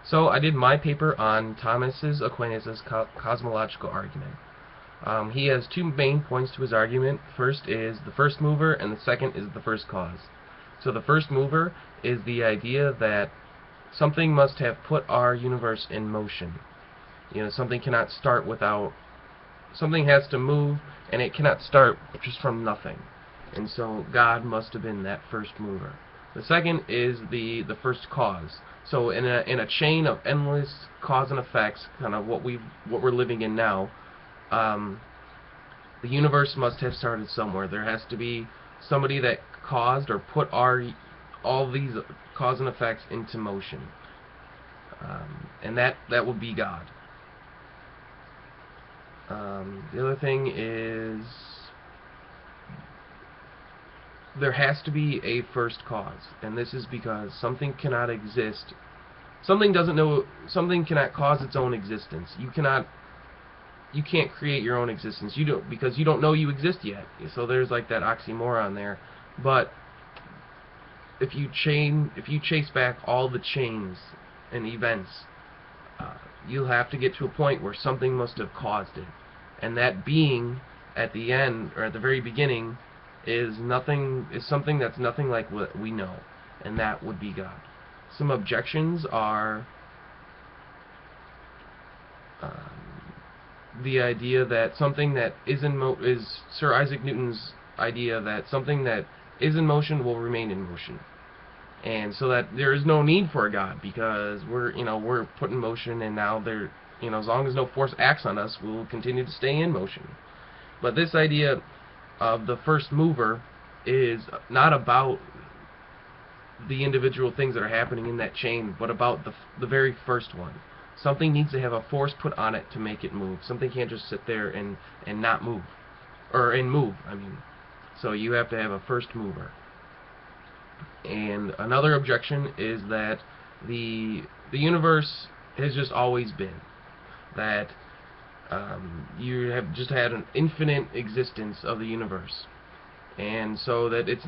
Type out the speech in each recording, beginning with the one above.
So I did my paper on Thomas Aquinas' cosmological argument. He has two main points to his argument. First is the first mover, and the second is the first cause. So the first mover is the idea that something must have put our universe in motion. Something cannot start without... Something has to move, and it cannot start just from nothing. And so God must have been that first mover. The second is the first cause. So in a chain of endless cause and effects, kind of what we're living in now, the universe must have started somewhere. There has to be somebody that caused or put all these cause and effects into motion, and that would be God. The other thing is there has to be a first cause, and this is because something cannot exist. Something cannot cause its own existence. You can't create your own existence. Because you don't know you exist yet. So there's like that oxymoron there. But if you chase back all the chains and events, you'll have to get to a point where something must have caused it, and that being at the end or at the very beginning is something that's nothing like what we know, and that would be God. Some objections are the idea that something that is Sir Isaac Newton's idea that something that is in motion will remain in motion, and so that there is no need for a God because we're put in motion, and now as long as no force acts on us, we'll continue to stay in motion. But this idea of the first mover is not about the individual things that are happening in that chain, but about the very first one. Something needs to have a force put on it to make it move. Something can't just sit there and not move, move. So you have to have a first mover. And another objection is that the universe has just always been. That you have just had an infinite existence of the universe, and so that it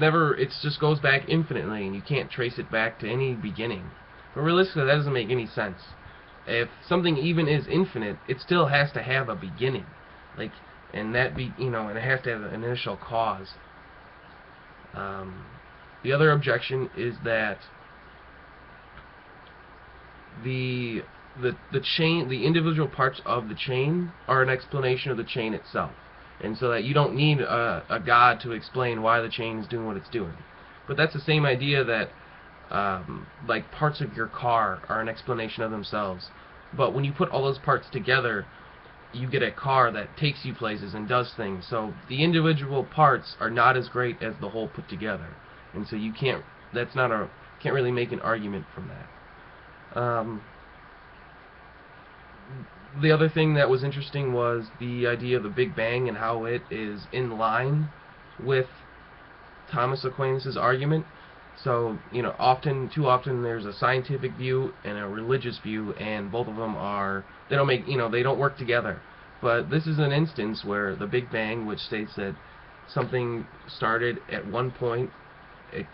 just goes back infinitely, and you can't trace it back to any beginning. But realistically, that doesn't make any sense. If something even is infinite, it still has to have a beginning, and it has to have an initial cause. The other objection is that the individual parts of the chain are an explanation of the chain itself, and so that you don't need a God to explain why the chain is doing what it's doing. But that's the same idea that like parts of your car are an explanation of themselves, but when you put all those parts together, you get a car that takes you places and does things. So the individual parts are not as great as the whole put together, and so you can't really make an argument from that. The other thing that was interesting was the idea of the Big Bang and how it is in line with Thomas Aquinas' argument. So, too often there's a scientific view and a religious view, and both of them they don't work together. But this is an instance where the Big Bang, which states that something started at one point, it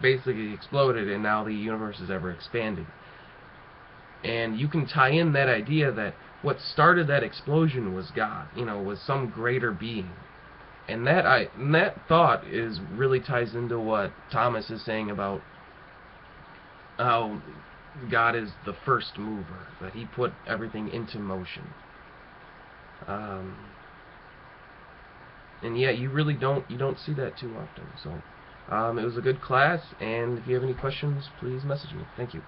basically exploded, and now the universe is ever expanding. And you can tie in that idea that what started that explosion was God, was some greater being. And that thought really ties into what Thomas is saying about how God is the first mover, that he put everything into motion. And yeah, you don't see that too often. So it was a good class, and if you have any questions, please message me. Thank you.